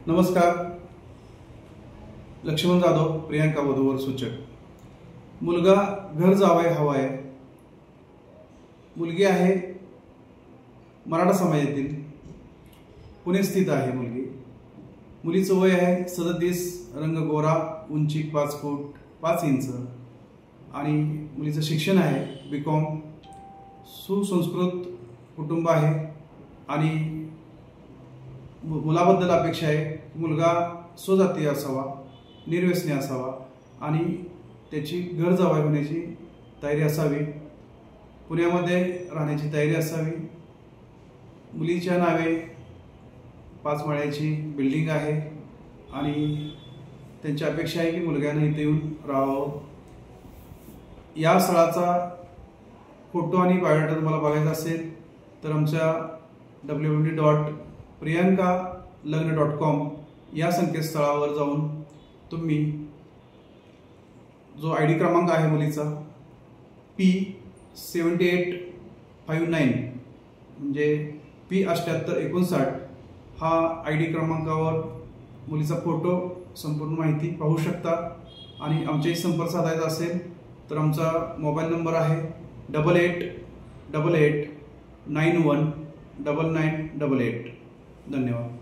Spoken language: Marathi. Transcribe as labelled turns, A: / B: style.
A: नमस्कार. लक्ष्मण जाधव, प्रियांका वधूवर सूचक. मुलगा घर जावई हवाय. मुलगी आहे मराठा समाजातील, पुणे स्थित आहे मुलगी. मुलीचं वय आहे 37, रंग गोरा, उंची 5 फूट 5 इंच आणि मुलीचं शिक्षण आहे BCom. सुसंस्कृत कुटुंब आहे आणि मुलाबद्दल अपेक्षा आहे की मुलगा स्वजातीय असावा, निर्व्यसनी असावा आणि त्याची घर जावई होण्याची तयारी असावी, पुण्यामध्ये राहण्याची तयारी असावी. मुलीच्या नावे 5 माळ्याची बिल्डिंग आहे आणि त्यांची अपेक्षा आहे की मुलग्यानं इथे येऊन राहावं. या स्थळाचा फोटो आणि बायोडाटा तुम्हाला बघायचा असेल तर आमच्या www.priyankalagna.com या संकेतस्थळावर जाऊन तुम्ही जो ID क्रमांक आहे मुलीचा P7859 म्हणजे P7859 हा ID क्रमांकावर मुलीचा फोटो, संपूर्ण माहिती पाहू शकता. आणि आमच्याशी संपर्क साधायचा असेल तर आमचा मोबाईल नंबर आहे 8888919988. धन्यवाद.